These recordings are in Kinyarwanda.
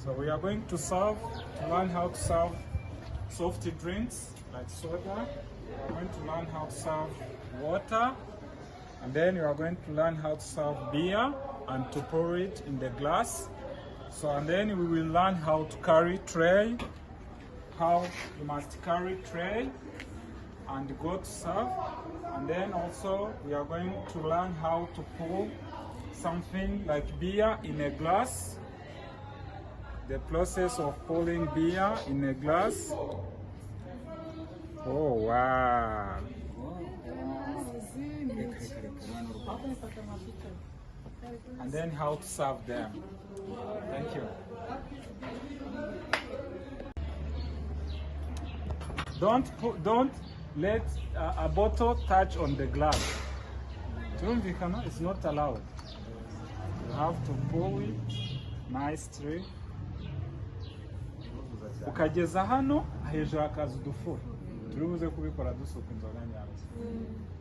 So we are going to learn how to serve soft drinks like soda. We are going to learn how to serve water, and then you are going to learn how to serve beer and to pour it in the glass. So, and then we will learn how to carry tray, how you must carry tray and go to serve. And then also we are going to learn how to pour something like beer in a glass. The process of pouring beer in a glass. Oh wow. And then how to serve them. Thank you. Don't let a bottle touch on the glass. It's not allowed. You have to pour it nicely. Ukageza hano hejuru hakaza udufura. Turi buze kubikora dusuka inzoga nyazo.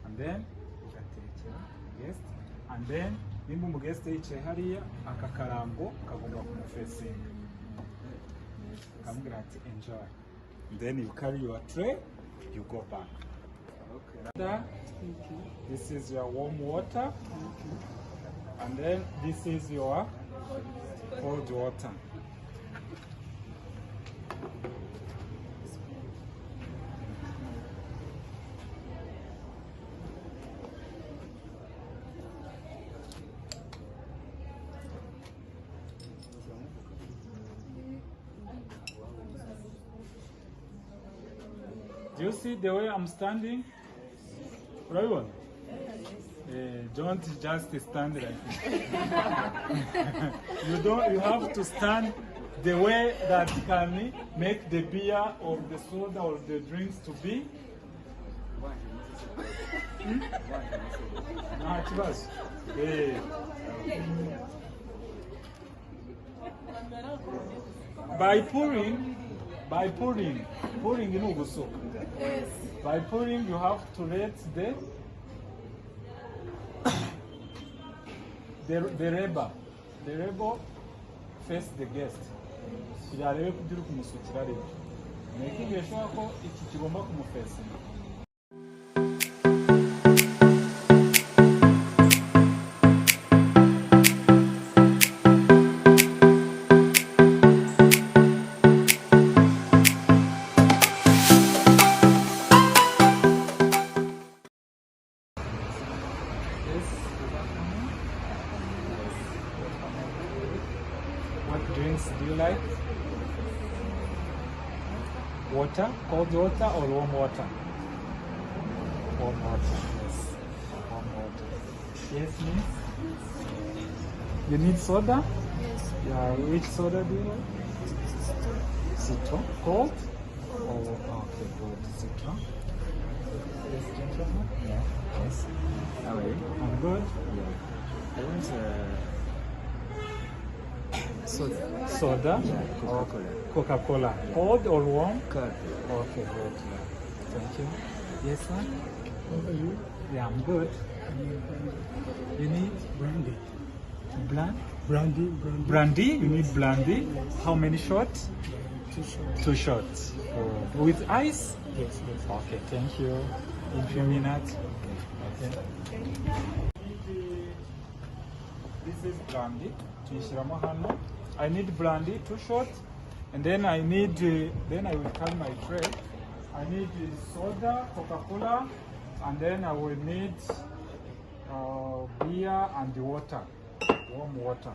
And then ugatekera guest, and then nimba umugeste yicaye hariya akakarango kagomba kumufesinga. Kamubwira ati enjoy. And then you carry your tray, you go back. Okay. This is your warm water. And then this is your cold water. Do you see the way I'm standing? Right? Don't just stand like this. You have to stand the way that can make the beer or the soda or the drinks to be. By pouring By pouring, you have to let the rubber face the guest. Irarebe kugira kumusukira rero. Nekigiye shaka ko iki kigomba kumufesinga. What drinks do you like? Water? Cold water or warm water? Warm water, yes. Warm water. Yes, miss? You need soda? Yes. Yeah, which soda do you like? Citron. Cold? Oh, okay, good. Citron. Yes, gentlemen? Yeah. Yes. How are you? I'm good. Yeah. I want soda? Coca-Cola. Coca-Cola. Cold or warm? Cold. Okay, good. Thank you. Yes, sir? How are you? Yeah, I'm good. You need Brandy. Brandy? Brandy? You need brandy? How many shots? 2 shots. 2 shots. With ice? Yes, yes. Okay, thank you. In few minutes. Okay. This is brandy. I need brandy, 2 shots, and then I need. Then I will carry my tray. I need soda, Coca-Cola, and then I will need beer and water, warm water.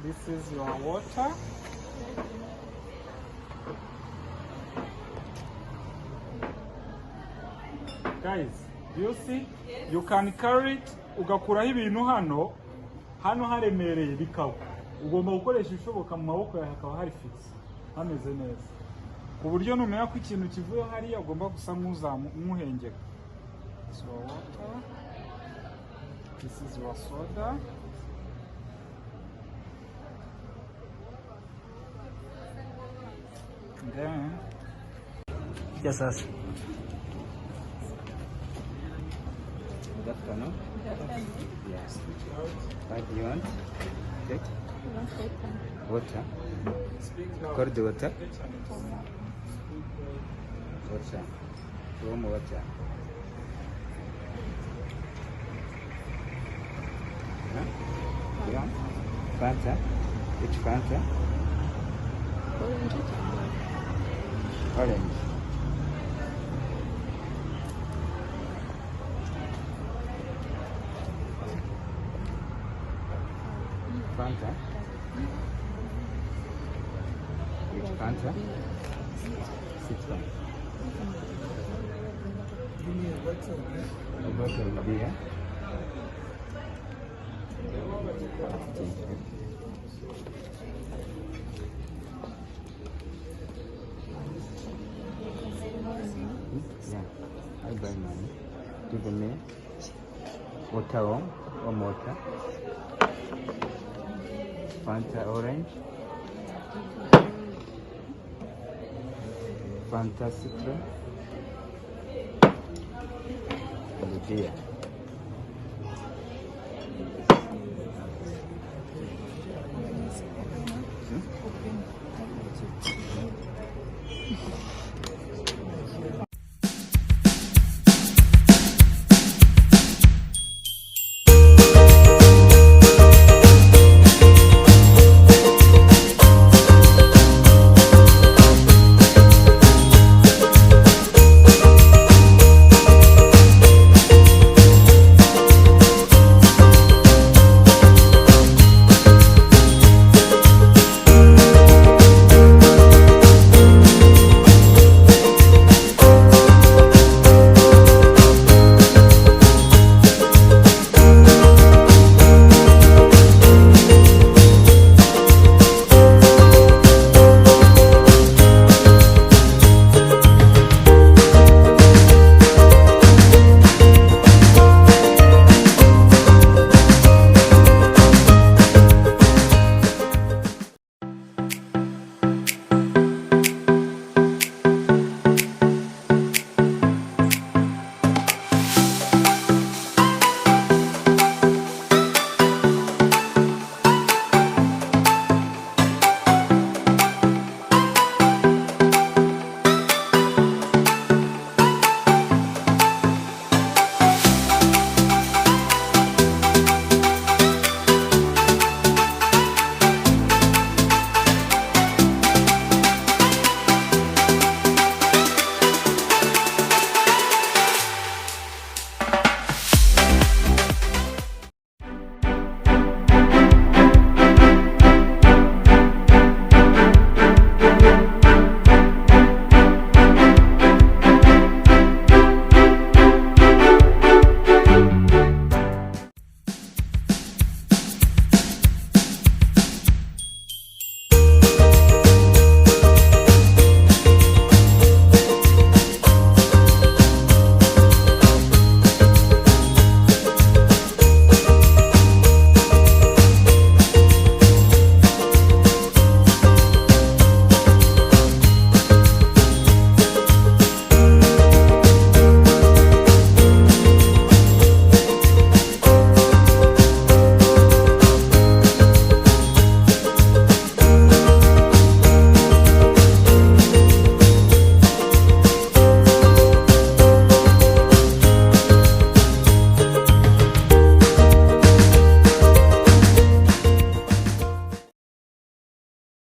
This is your water. Guys, do you see? You can carry it, ugakuraho ibintu hano haremereye bikaba. Ugomba gukoresha ibishoboka mu maboko yawe hakaba hari fix. Hameze neza. Ku buryo numenya ko ikintu kivuye hariya ugomba gusa nk'umuhengeka. So water. This is your soda. And then Yes, sir. That one, no? Yes. What do you want? Take? Water. Cold water? Water. Warm water. Huh? You want? Fanta? Which Fanta? Orange. Fanta? Which Fanta? Citron. give me a bottle. A bottle of beer. Yeah, I buy money. Give me water, warm water. Fanta orange. Fanta citron. And the beer.